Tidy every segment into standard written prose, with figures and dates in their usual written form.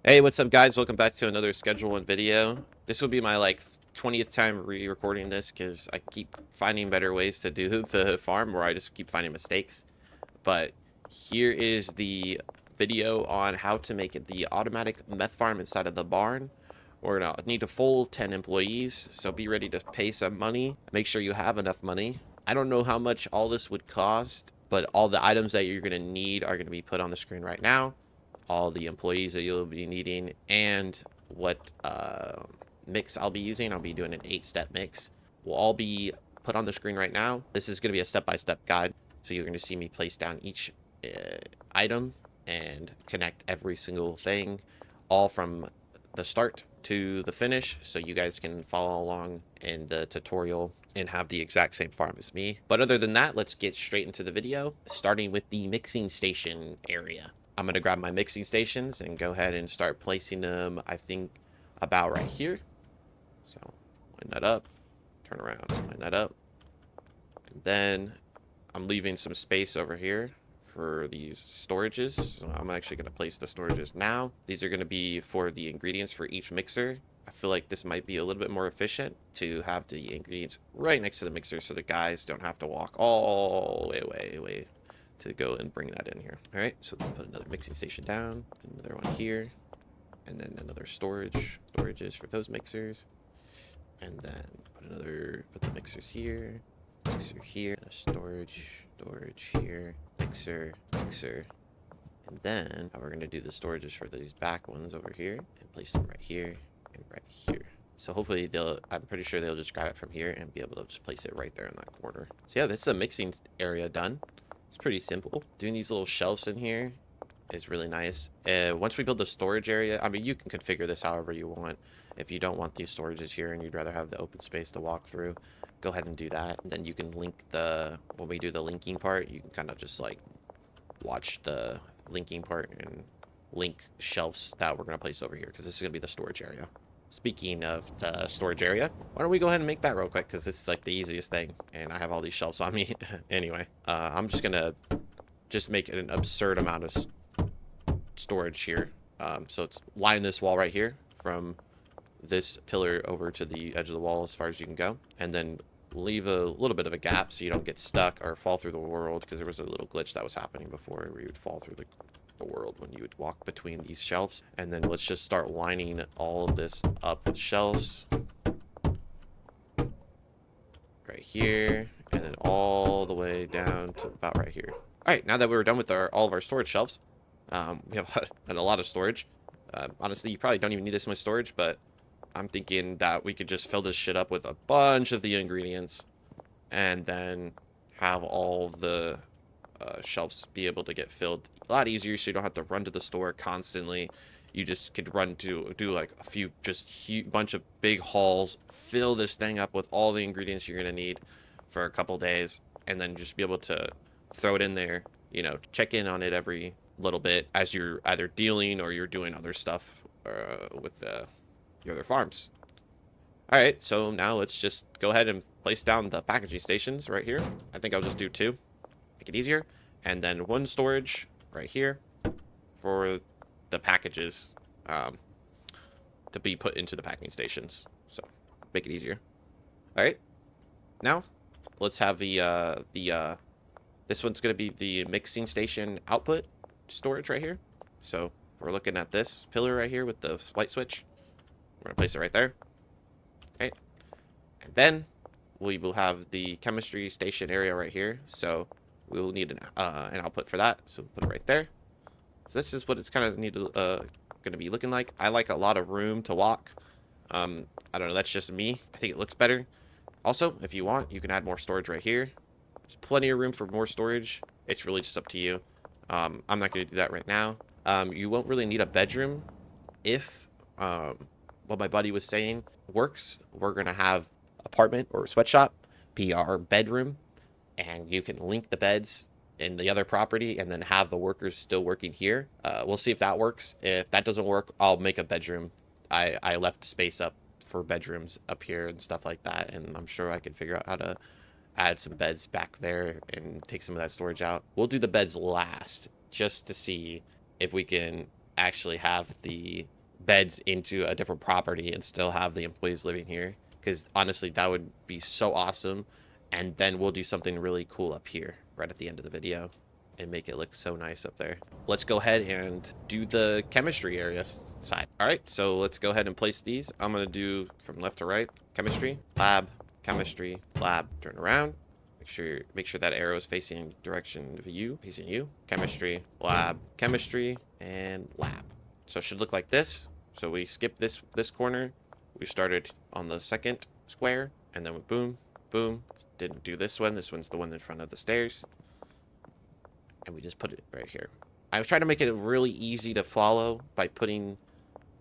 Hey, what's up, guys? Welcome back to another Schedule One video. This will be my 20th time re-recording this because I keep finding better ways to do the farm, or I just keep finding mistakes. But here is the video on how to make it the automatic meth farm inside of the barn. We're gonna need a full 10 employees, so be ready to pay some money. Make sure you have enough money. I don't know how much all this would cost, but all the items that you're gonna need are gonna be put on the screen right now. All the employees that you'll be needing, and what mix I'll be using. I'll be doing an 8-step mix. Will all be put on the screen right now. This is going to be a step-by-step guide, so you're going to see me place down each item and connect every single thing, all from the start to the finish, so you guys can follow along in the tutorial and have the exact same farm as me. But other than that, let's get straight into the video, starting with the mixing station area. I'm going to grab my mixing stations and go ahead and start placing them, I think, about right here. So, line that up, turn around, line that up. And then I'm leaving some space over here for these storages. So I'm actually going to place the storages now. These are going to be for the ingredients for each mixer. I feel like this might be a little bit more efficient to have the ingredients right next to the mixer so the guys don't have to walk all the way to go and bring that in here. All right, so we'll put another mixing station down, another one here, and then another storages for those mixers, and then put the mixers here, mixer here, storage here, mixer, and then we're gonna do the storages for these back ones over here and place them right here and right here. So hopefully I'm pretty sure they'll just grab it from here and be able to just place it right there in that corner. So yeah, that's the mixing area done. It's pretty simple. Doing these little shelves in here is really nice. Once we build the storage area, I mean, you can configure this however you want. If you don't want these storages here and you'd rather have the open space to walk through, go ahead and do that. And then you can link when we do the linking part, you can kind of just watch the linking part and link shelves that we're going to place over here, because this is going to be the storage area. Speaking of the storage area, why don't we go ahead and make that real quick, because it's like the easiest thing, and I have all these shelves on me. Anyway, I'm just gonna make an absurd amount of storage here. So it's line this wall right here from this pillar over to the edge of the wall as far as you can go, and then leave a little bit of a gap so you don't get stuck or fall through the world, because there was a little glitch that was happening before where you would fall through the world when you would walk between these shelves. And then let's just start lining all of this up with shelves right here, and then all the way down to about right here. All right, now that we're done with all of our storage shelves, we have a lot of storage. Honestly, you probably don't even need this much storage, but I'm thinking that we could just fill this shit up with a bunch of the ingredients and then have all of the shelves be able to get filled a lot easier, so you don't have to run to the store constantly. You just could run to do like a few bunch of big hauls, fill this thing up with all the ingredients you're gonna need for a couple days, and then just be able to throw it in there, check in on it every little bit as you're either dealing or you're doing other stuff with your other farms. All right, so now let's just go ahead and place down the packaging stations right here. I think I'll just do 2, make it easier, and then 1 storage right here for the packages to be put into the packing stations, so make it easier. All right, now let's have this one's going to be the mixing station output storage right here. So we're looking at this pillar right here with the white switch. We're going to place it right there. Okay, and then we will have the chemistry station area right here, so we will need an output for that, so we'll put it right there. So this is what it's kind of going to be looking like. I like a lot of room to walk. I don't know, that's just me. I think it looks better. Also, if you want, you can add more storage right here. There's plenty of room for more storage. It's really just up to you. I'm not going to do that right now. You won't really need a bedroom if what my buddy was saying works. We're going to have apartment or sweatshop be our bedroom, and you can link the beds in the other property and then have the workers still working here. We'll see if that works. If that doesn't work, I'll make a bedroom. I left space up for bedrooms up here and stuff like that, and I'm sure I can figure out how to add some beds back there and take some of that storage out. We'll do the beds last just to see if we can actually have the beds into a different property and still have the employees living here. Because honestly, that would be so awesome. And then we'll do something really cool up here right at the end of the video and make it look so nice up there. Let's go ahead and do the chemistry area side. All right, so let's go ahead and place these. I'm gonna do from left to right, chemistry, lab, chemistry, lab, turn around. Make sure that arrow is facing direction of you, facing you. Chemistry, chemistry, and lab. So it should look like this. So we skipped this corner. We started on the second square, and then we boom, boom. Didn't do this one. This one's the one in front of the stairs. And we just put it right here. I was trying to make it really easy to follow by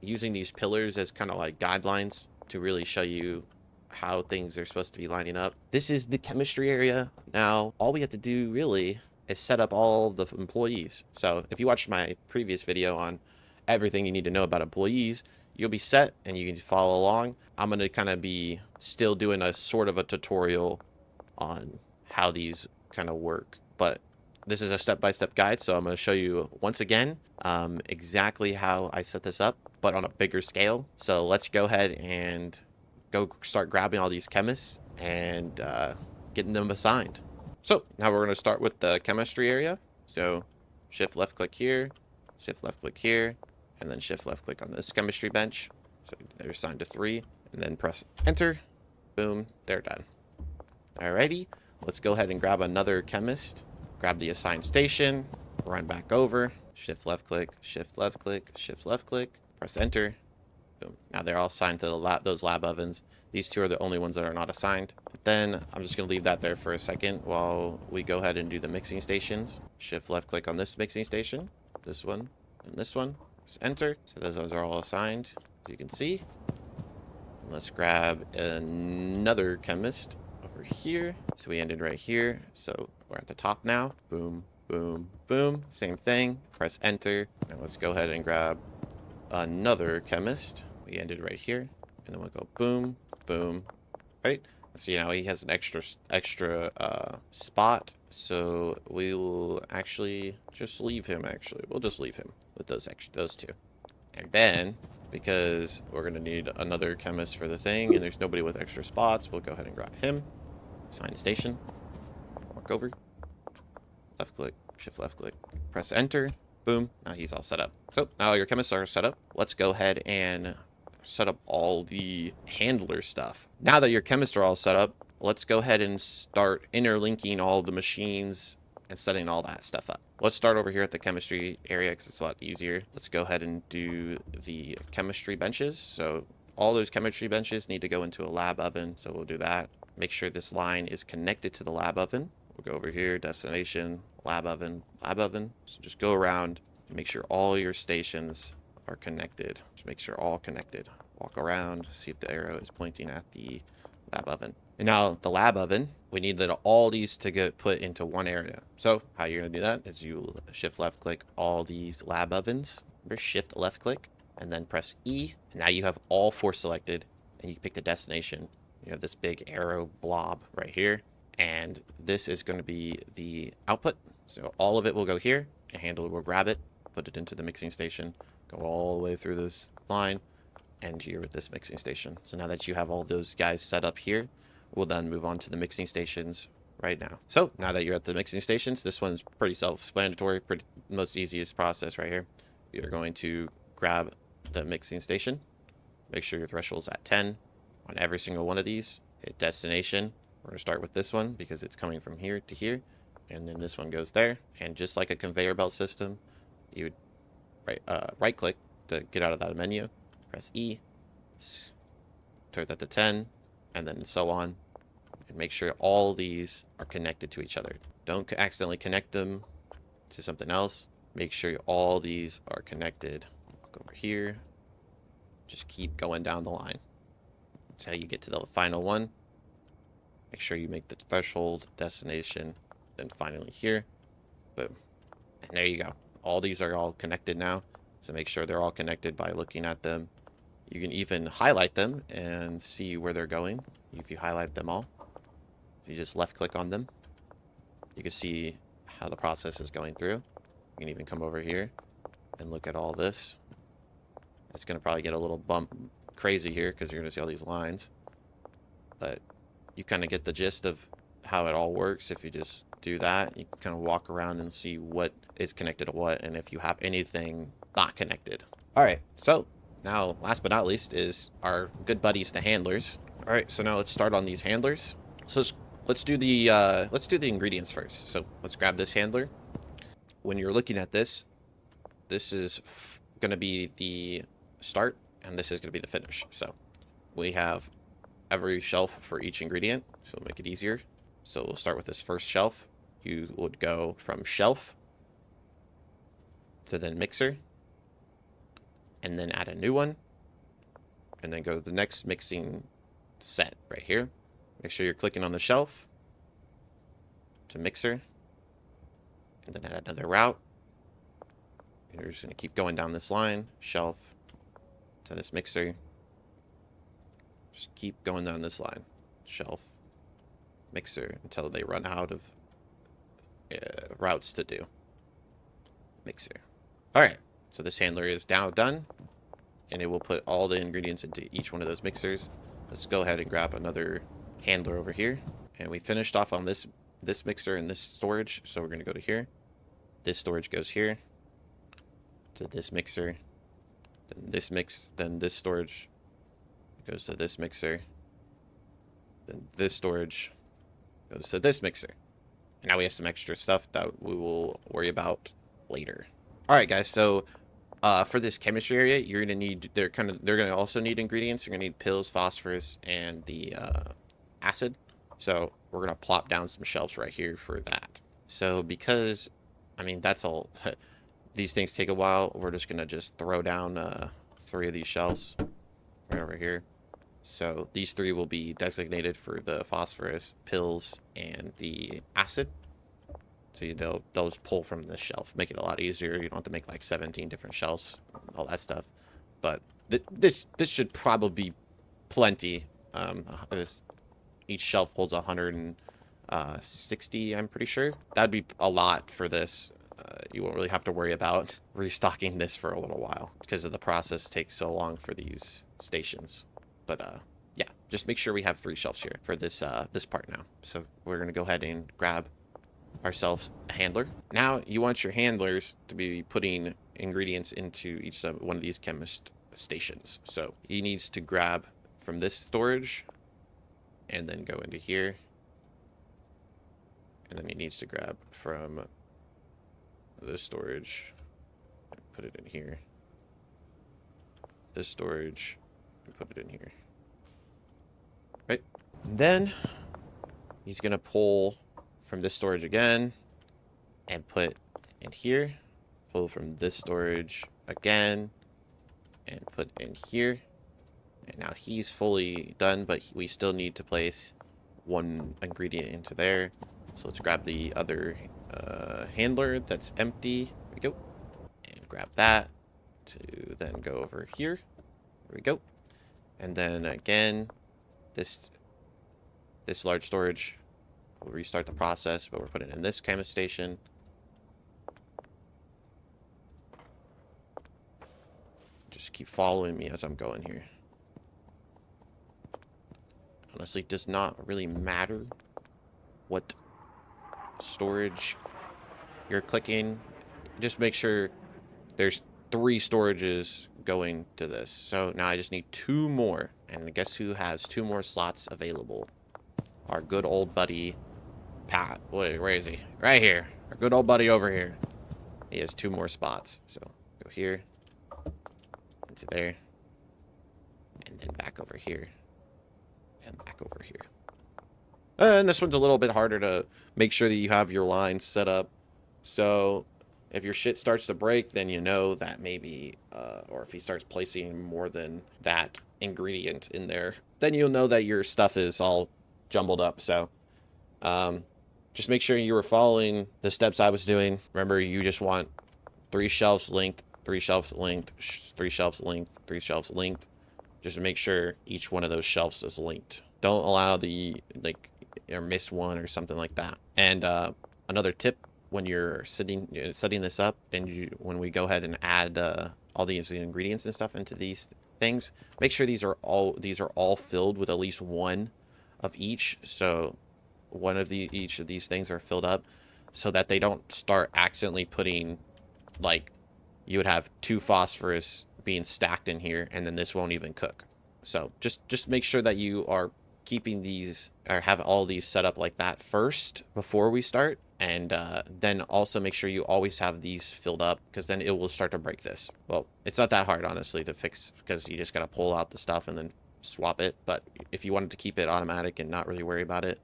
using these pillars as kind of like guidelines to really show you how things are supposed to be lining up. This is the chemistry area. Now, all we have to do really is set up all the employees. So if you watched my previous video on everything you need to know about employees, you'll be set and you can follow along. I'm going to kind of be still doing a sort of a tutorial on how these kind of work, but this is a step-by-step guide, so I'm going to show you once again exactly how I set this up, but on a bigger scale. So let's go ahead and go start grabbing all these chemists and getting them assigned. So now we're going to start with the chemistry area. So shift left click here, shift left click here, and then shift left click on this chemistry bench. So they're assigned to 3, and then press enter. Boom, they're done. Alrighty, let's go ahead and grab another chemist. Grab the assigned station, run back over, shift left click, shift left click, shift left click, press enter. Boom. Now they're all assigned to those lab ovens. These 2 are the only ones that are not assigned. Then I'm just going to leave that there for a second while we go ahead and do the mixing stations. Shift left click on this mixing station, this one, and this one. Press enter. So those ones are all assigned, as you can see. And let's grab another chemist over here. So we ended right here. So we're at the top now. Boom, boom, boom. Same thing. Press enter. Now let's go ahead and grab another chemist. We ended right here. And then we'll go boom, boom. Right? So now he has an extra spot. So we will actually just leave him, We'll just leave him with those 2. And then, because we're going to need another chemist for the thing, and there's nobody with extra spots, we'll go ahead and grab him. Assign station. Walk over. Left click. Shift left click. Press enter. Boom. Now he's all set up. So now your chemists are set up. Let's go ahead and set up all the handler stuff. Now that your chemists are all set up, let's go ahead and start interlinking all the machines and setting all that stuff up. Let's start over here at the chemistry area because it's a lot easier. Let's go ahead and do the chemistry benches. So all those chemistry benches need to go into a lab oven. So we'll do that. Make sure this line is connected to the lab oven. We'll go over here, destination, lab oven, lab oven. So just go around and make sure all your stations are connected. Just make sure all connected. Walk around, see if the arrow is pointing at the lab oven. And now the lab oven, we need all these to get put into one area. So how you're gonna do that is you shift left click all these lab ovens, shift left click, and then press E. And now you have all 4 selected, and you can pick the destination. You have this big arrow blob right here, and this is going to be the output. So all of it will go here, a handler will grab it, put it into the mixing station, go all the way through this line, and here with this mixing station. So now that you have all those guys set up here, we'll then move on to the mixing stations right now. So now that you're at the mixing stations, this one's pretty self-explanatory, most easiest process right here. You're going to grab the mixing station, make sure your threshold's at 10 on every single one of these. Hit destination. We're going to start with this one because it's coming from here to here, and then this one goes there. And just like a conveyor belt system, you would right click to get out of that menu, press E, turn that to 10, and then so on, and make sure all these are connected to each other. Don't accidentally connect them to something else. Make sure all these are connected. Walk over here. Just keep going down the line until you get to the final one. Make sure you make the threshold, destination, then finally here. Boom. And there you go. All these are all connected now. So make sure they're all connected by looking at them. You can even highlight them and see where they're going. If you highlight them all, if you just left click on them, you can see how the process is going through. You can even come over here and look at all this It's going to probably get a little crazy here because you're going to see all these lines. But you kind of get the gist of how it all works. If you just do that, you can kind of walk around and see what is connected to what, and if you have anything not connected. All right, so now last but not least is our good buddies, the handlers. All right, so now let's start on these handlers. So let's do the ingredients first. So let's grab this handler. When you're looking at this, this is going to be the start, and this is going to be the finish. So we have every shelf for each ingredient, so it'll make it easier. So we'll start with this first shelf. You would go from shelf to then mixer, and then add a new one, and then go to the next mixing set right here. Make sure you're clicking on the shelf to mixer, and then add another route. And you're just going to keep going down this line, shelf to this mixer. Just keep going down this line, shelf, mixer, until they run out of routes to do. Mixer. All right, so this handler is now done, and it will put all the ingredients into each one of those mixers. Let's go ahead and grab another handler over here, and we finished off on this mixer and this storage, so we're going to go to here. This storage goes here to this mixer, then this storage goes to this mixer, then this storage goes to this mixer. And now we have some extra stuff that we will worry about later. All right, guys, so for this chemistry area, you're gonna need they're gonna also need ingredients. You're gonna need pills, phosphorus, and the acid. So we're gonna plop down some shelves right here for that. So because, I mean, that's all. These things take a while. We're just gonna throw down 3 of these shelves right over here. So these 3 will be designated for the phosphorus, pills, and the acid. So they'll just pull from this shelf, make it a lot easier. You don't have to make like 17 different shelves, all that stuff. But this should probably be plenty. Each shelf holds 160, I'm pretty sure. That'd be a lot for this. You won't really have to worry about restocking this for a little while because of the process takes so long for these stations. But yeah, just make sure we have 3 shelves here for this this part now. So we're gonna go ahead and grab ourselves a handler. Now you want your handlers to be putting ingredients into each one of these chemist stations. So he needs to grab from this storage and then go into here, and then he needs to grab from this storage and put it in here, this storage and put it in here, right? And then he's gonna pull from this storage again and put in here, pull from this storage again and put in here. And now he's fully done, but we still need to place 1 ingredient into there. So let's grab the other handler that's empty. There we go. And grab that to then go over here. There we go. And then again, this large storage. We'll restart the process, but we're putting it in this chemist station. Just keep following me as I'm going here. Honestly, it does not really matter what storage you're clicking. Just make sure there's 3 storages going to this. So now I just need 2 more. And guess who has 2 more slots available? Our good old buddy Pat. Wait, where is he? Right here. Our good old buddy over here. He has 2 more spots. So go here, into there, and then back over here, and back over here. And this one's a little bit harder to make sure that you have your lines set up. So if your shit starts to break, then you know that maybe, or if he starts placing more than that ingredient in there, then you'll know that your stuff is all jumbled up. So just make sure you were following the steps I was doing. Remember, you just want 3 shelves linked, 3 shelves linked, 3 shelves linked, 3 shelves linked. Just to make sure each one of those shelves is linked. Don't allow the, like, or miss one or something like that. And another tip, when you're setting this up, and when we go ahead and add all these ingredients and stuff into these things. Make sure these are all filled with at least one of each. So one of each of these things are filled up, so that they don't start accidentally putting, like, you would have 2 phosphorus being stacked in here, and then this won't even cook. So just make sure that you are keeping these, or have all these set up like that first before we start. And then also make sure you always have these filled up, because then it will start to break this. Well, it's not that hard, honestly, to fix, because you just got to pull out the stuff and then swap it. But if you wanted to keep it automatic and not really worry about it,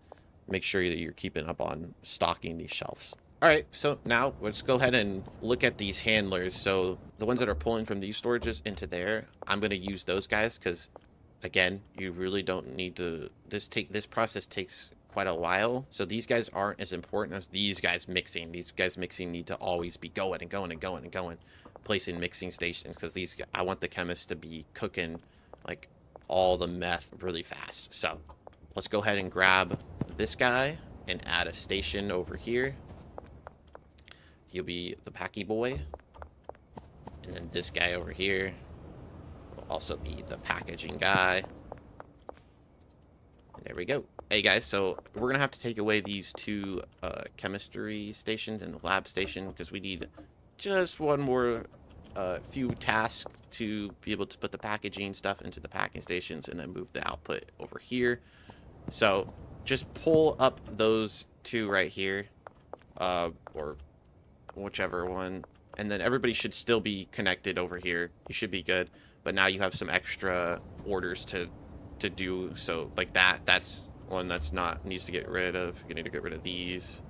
make sure that you're keeping up on stocking these shelves. All right, so now let's go ahead and look at these handlers. So the ones that are pulling from these storages into there, I'm going to use those guys because, again, you really don't need to, this process takes quite a while. So these guys aren't as important as these guys mixing. These guys mixing need to always be going and going and going and going, placing mixing stations, because I want the chemist to be cooking like all the meth really fast. So let's go ahead and grab this guy and add a station over here. He'll be the packy boy. And then this guy over here will also be the packaging guy. And there we go. Hey guys, so we're going to have to take away these 2 chemistry stations and the lab station, because we need just one more few tasks to be able to put the packaging stuff into the packing stations and then move the output over here. So just pull up those 2 right here, or whichever one, and then everybody should still be connected over here. You should be good, but now you have some extra orders to do. So like that's one that's not, needs to get rid of. You need to get rid of these.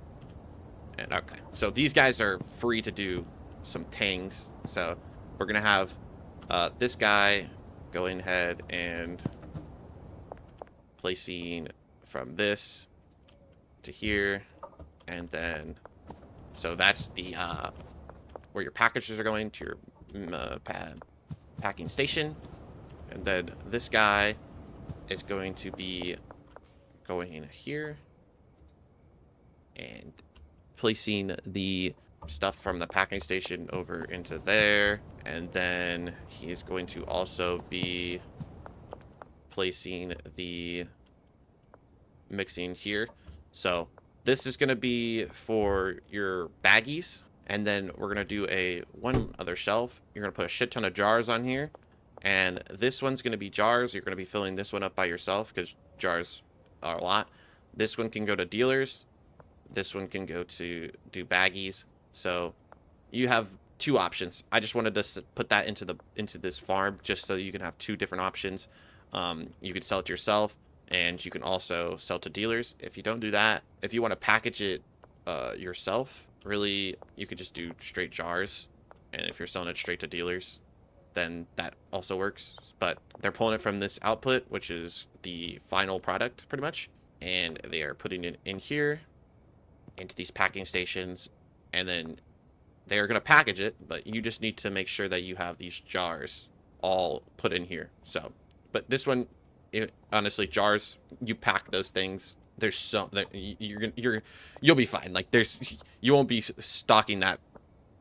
And okay, so these guys are free to do some things. So we're gonna have this guy going ahead and placing from this to here, and then so that's the where your packages are going to your packing station. And then this guy is going to be going in here and placing the stuff from the packing station over into there. And then he is going to also be placing the mixing here. So this is going to be for your baggies. And then we're going to do one other shelf. You're going to put a shit ton of jars on here. And this one's going to be jars. You're going to be filling this one up by yourself, because jars are a lot. This one can go to dealers. This one can go to do baggies. So you have 2 options. I just wanted to put that into this farm just so you can have 2 different options. You can sell it yourself, and you can also sell to dealers. If you don't do that, if you want to package it yourself, really, you could just do straight jars. And if you're selling it straight to dealers, then that also works. But they're pulling it from this output, which is the final product pretty much, and they are putting it in here into these packing stations, and then they're going to package it, but you just need to make sure that you have these jars all put in here. So, but this one, honestly, jars, you pack those things, there's so that you'll be fine. Like, you won't be stocking that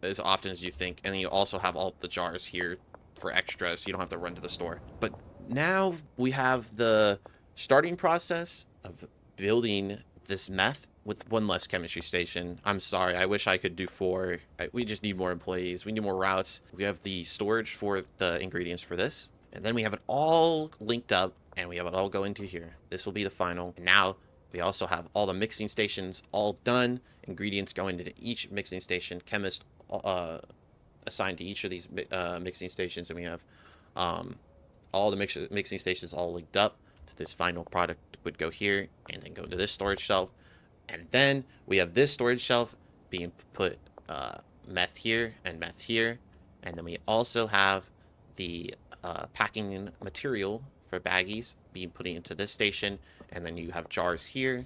as often as you think. And then you also have all the jars here for extras, so you don't have to run to the store. But now we have the starting process of building this meth with 1 less chemistry station. I'm sorry, I wish I could do 4. We just need more employees. We need more routes. We have the storage for the ingredients for this, and then we have it all linked up, and we have it all going to here. This will be the final. And now we also have all the mixing stations all done, ingredients going into each mixing station, chemist assigned to each of these mixing stations, and we have all the mixing stations all linked up to this final product. Would go here and then go to this storage shelf, and then we have this storage shelf being put meth here and meth here, and then we also have the packing material for baggies being put into this station, and then you have jars here.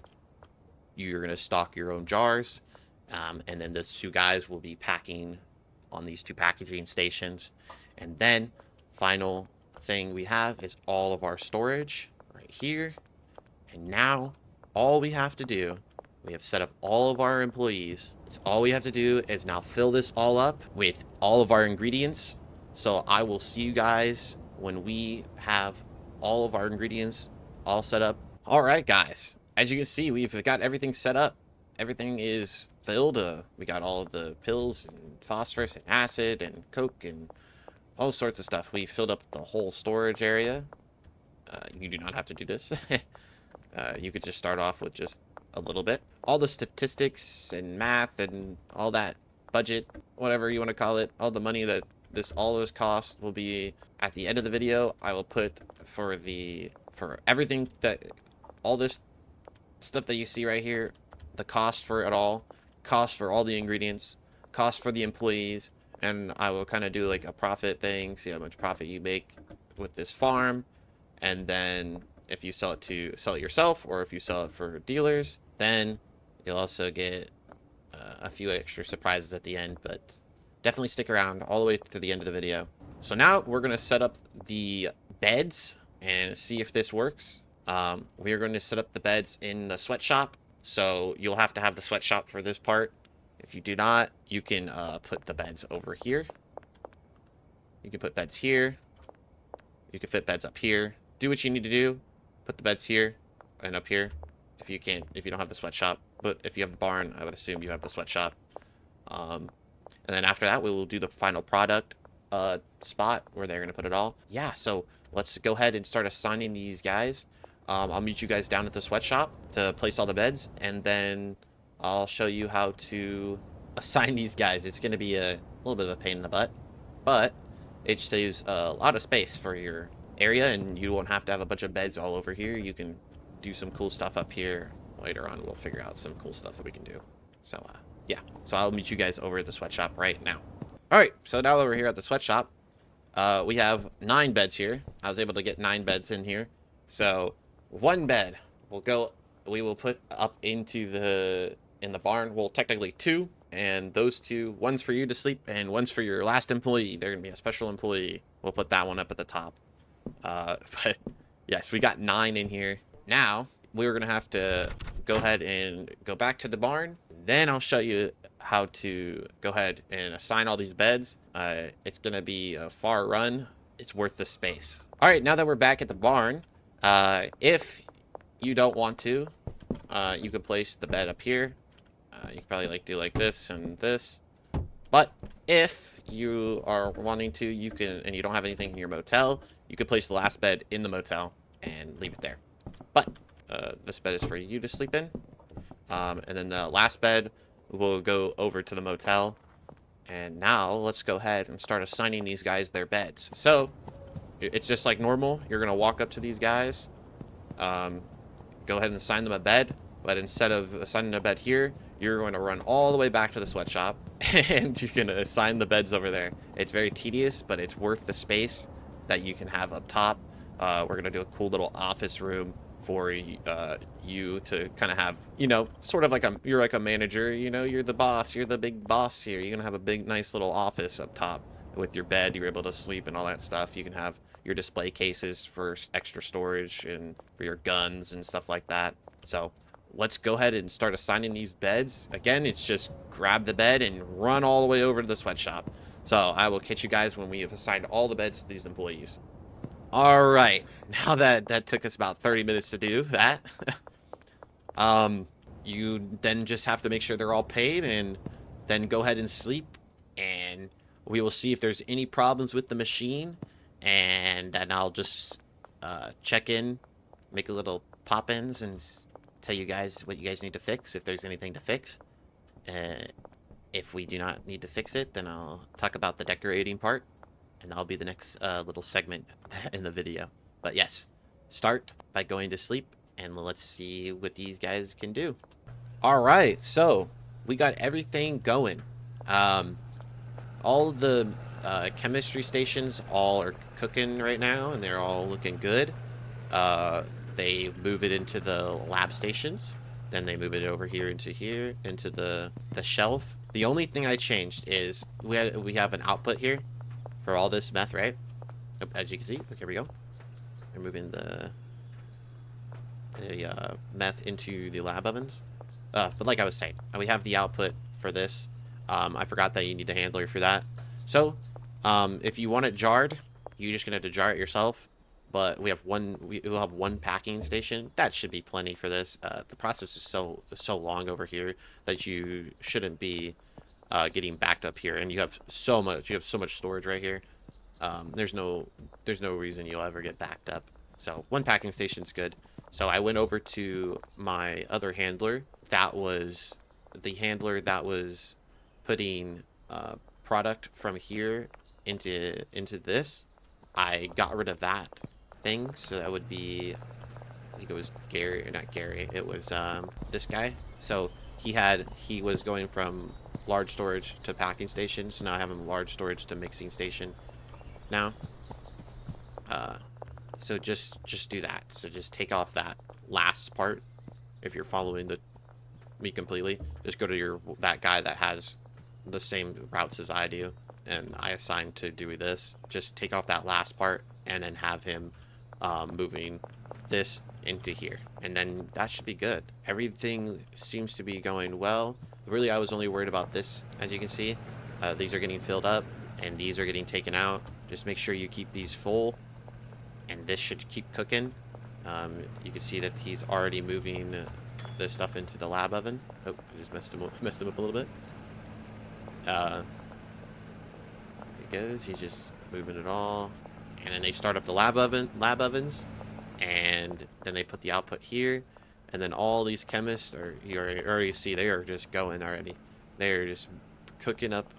You're going to stock your own jars, and then those 2 guys will be packing on these 2 packaging stations. And then final thing we have is all of our storage right here. And now all we have to do, we have set up all of our employees. It's all we have to do is now fill this all up with all of our ingredients So I will see you guys when we have all of our ingredients all set up. All right, guys. As you can see, we've got everything set up. Everything is filled. We got all of the pills and phosphorus and acid and coke and all sorts of stuff. We filled up the whole storage area. You do not have to do this. You could just start off with just a little bit. All the statistics and math and all that budget, whatever you want to call it, all the money that all those costs will be at the end of the video. I will put for everything that all this stuff that you see right here, the cost for it all, cost for all the ingredients, cost for the employees, and I will kind of do like a profit thing, see how much profit you make with this farm, and then if you sell it yourself or if you sell it for dealers, then you'll also get a few extra surprises at the end. But definitely stick around all the way to the end of the video. So now we're going to set up the beds and see if this works. We are going to set up the beds in the sweatshop. So you'll have to have the sweatshop for this part. If you do not, you can put the beds over here. You can put beds here. You can fit beds up here. Do what you need to do. Put the beds here and up here if you don't have the sweatshop. But if you have the barn, I would assume you have the sweatshop. And then after that, we will do the final product spot where they're going to put it all. Yeah, so let's go ahead and start assigning these guys. I'll meet you guys down at the sweatshop to place all the beds, and then I'll show you how to assign these guys. It's going to be a little bit of a pain in the butt, but it saves a lot of space for your area, and you won't have to have a bunch of beds all over here. You can do some cool stuff up here. Later on, we'll figure out some cool stuff that we can do. So, yeah. So I'll meet you guys over at the sweatshop right now. All right, so now that we're here at the sweatshop, we have 9 beds here. I was able to get 9 beds in here. So one bed we will put up in the barn. Well, technically 2, and those 2, one's for you to sleep and one's for your last employee. They're gonna be a special employee. We'll put that one up at the top. But yes, we got 9 in here. Now we're gonna have to go ahead and go back to the barn. Then I'll show you how to go ahead and assign all these beds. It's gonna be a far run. It's worth the space. All right, now that we're back at the barn, if you don't want to, you can place the bed up here. You can probably do like this and this. But if you are wanting to, you can, and you don't have anything in your motel, you could place the last bed in the motel and leave it there. But this bed is for you to sleep in. And then the last bed will go over to the motel. And now let's go ahead and start assigning these guys their beds. So it's just like normal. You're going to walk up to these guys, go ahead and assign them a bed. But instead of assigning a bed here, you're going to run all the way back to the sweatshop and you're going to assign the beds over there. It's very tedious, but it's worth the space that you can have up top. We're going to do a cool little office room for you to kind of have, sort of like you're like a manager, you're the boss, you're the big boss here. You're going to have a big, nice little office up top with your bed. You're able to sleep and all that stuff. You can have your display cases for extra storage and for your guns and stuff like that. So let's go ahead and start assigning these beds. Again, it's just grab the bed and run all the way over to the sweatshop. So I will catch you guys when we have assigned all the beds to these employees. All right, now that took us about 30 minutes to do that. You then just have to make sure they're all paid and then go ahead and sleep. And we will see if there's any problems with the machine. And then I'll just check in, make a little pop-ins and tell you guys what you guys need to fix, if there's anything to fix. If we do not need to fix it, then I'll talk about the decorating part, and that'll be the next little segment in the video. But yes, start by going to sleep, and let's see what these guys can do. All right, so we got everything going. All the chemistry stations all are cooking right now, and they're all looking good. They move it into the lab stations. Then they move it over here, into the shelf. The only thing I changed is we have an output here for all this meth, right? As you can see, look, here we go. We're moving the meth into the lab ovens. But like I was saying, we have the output for this. I forgot that you need a handler for that. So If you want it jarred, you're just gonna have to jar it yourself. But we'll have one packing station. That should be plenty for this. The process is so long over here that you shouldn't be getting backed up here. And you have so much storage right here. There's no reason you'll ever get backed up. So one packing station's good. So I went over to my other handler. That was the handler that was putting product from here into this. I got rid of that thing, so that would be, I think it was Gary, or not Gary, it was this guy. So he was going from large storage to packing station, so now I have him large storage to mixing station now. So just do that. So just take off that last part. If you're following me completely, just go to that guy that has the same routes as I do, and I assigned to do this. Just take off that last part and then have him moving this into here, and then that should be good. Everything seems to be going well. Really, I was only worried about this. As you can see, these are getting filled up and these are getting taken out. Just make sure you keep these full, and this should keep cooking. You can see that he's already moving this stuff into the lab oven. Oh, I just messed him up a little bit. There he goes. He's just moving it all, and then they start up the lab ovens, and then they put the output here, and then all these chemists you already see they are just going already. They're just cooking up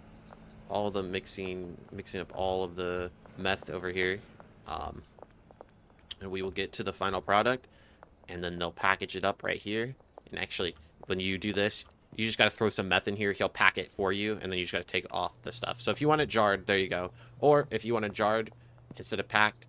all the mixing up all of the meth over here. And we will get to the final product, and then they'll package it up right here. And actually, when you do this, you just got to throw some meth in here. He'll pack it for you, and then you just got to take off the stuff. So if you want it jarred, there you go. Or if you want it jarred instead of packed,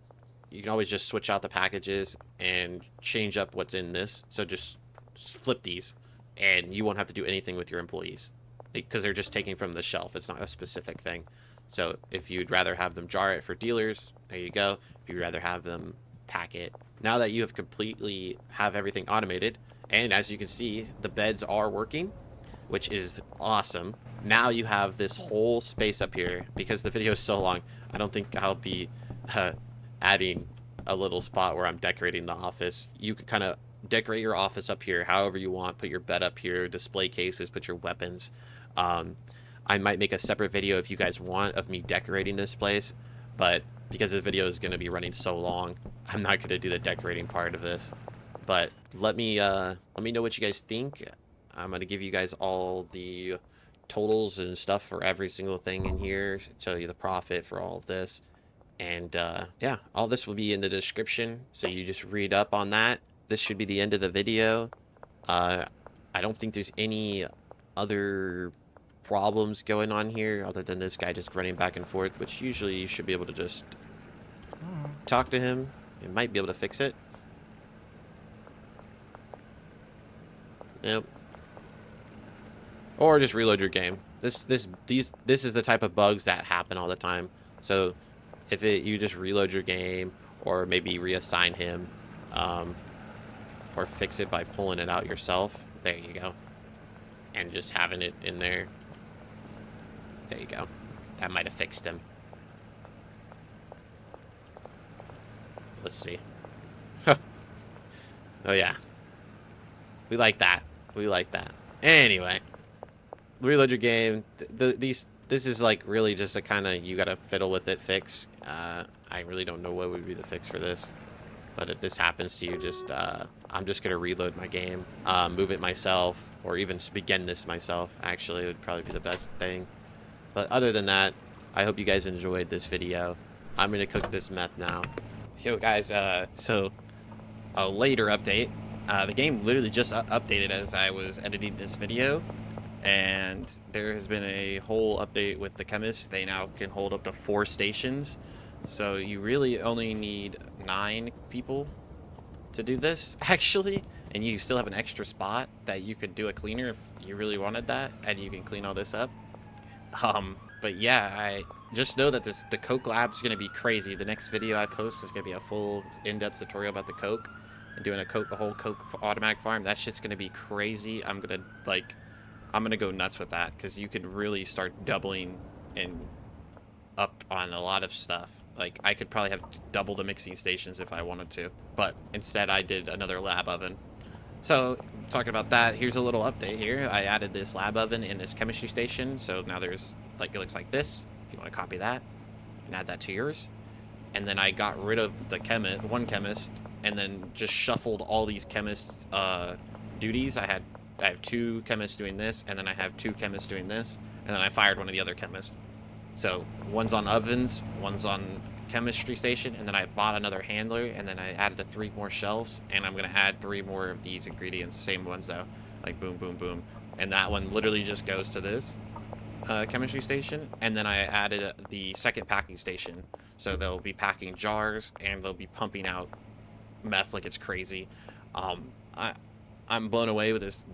you can always just switch out the packages and change up what's in this. So just flip these, and you won't have to do anything with your employees because they're just taking from the shelf. It's not a specific thing. So if you'd rather have them jar it for dealers, there you go. If you'd rather have them pack it. Now that you have completely have everything automated, and as you can see, the beds are working, which is awesome. Now you have this whole space up here. Because the video is so long, I don't think I'll be adding a little spot where I'm decorating the office. You can kind of decorate your office up here however you want. Put your bed up here, display cases, put your weapons. I might make a separate video if you guys want of me decorating this place, but because the video is going to be running so long, I'm not going to do the decorating part of this. But let me know what you guys think. I'm going to give you guys all the totals and stuff for every single thing in here, show you the profit for all of this. And yeah, all this will be in the description, so you just read up on that. This should be the end of the video. I don't think there's any other problems going on here other than this guy just running back and forth, which usually you should be able to just talk to him. You might be able to fix it. Yep. Or just reload your game. This is the type of bugs that happen all the time. So if you just reload your game, or maybe reassign him, or fix it by pulling it out yourself. There you go. And just having it in there. There you go. That might have fixed him. Let's see. Oh yeah. We like that. We like that. Anyway. Reload your game. This is like really just a kind of you gotta fiddle with it fix. I really don't know what would be the fix for this. But if this happens to you, just I'm just gonna reload my game, move it myself, or even begin this myself. Actually, it would probably be the best thing. But other than that, I hope you guys enjoyed this video. I'm gonna cook this meth now. Yo guys, so a later update. The game literally just updated as I was editing this video, and there has been a whole update with the Chemist. They now can hold up to 4 stations, so you really only need 9 people to do this, actually, and you still have an extra spot that you could do a cleaner if you really wanted that, and you can clean all this up. But yeah, I just know that the Coke lab is going to be crazy. The next video I post is going to be a full in-depth tutorial about the Coke and doing a whole Coke automatic farm. That shit's going to be crazy. I'm going to go nuts with that, because you could really start doubling in up on a lot of stuff. Like, I could probably have double the mixing stations if I wanted to, but instead I did another lab oven. So, talking about that, here's a little update here. I added this lab oven in this chemistry station, so now there's, like, it looks like this. If you want to copy that and add that to yours. And then I got rid of the one chemist, and then just shuffled all these chemists' duties. I have 2 chemists doing this, and then I have 2 chemists doing this, and then I fired one of the other chemists. So one's on ovens, one's on chemistry station, and then I bought another handler, and then I added 3 more shelves, and I'm gonna add 3 more of these ingredients, same ones though, like boom, boom, boom, and that one literally just goes to this chemistry station, and then I added the second packing station, so they'll be packing jars, and they'll be pumping out meth like it's crazy. I'm blown away with this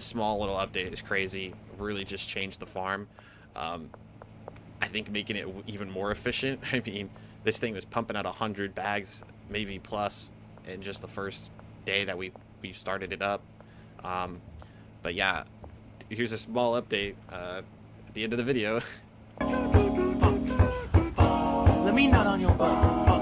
small little update is crazy. Really just changed the farm. I think making it even more efficient. I mean, this thing was pumping out 100 bags, maybe plus, in just the first day that we started it up. But yeah, here's a small update at the end of the video. Let me nut on your butt.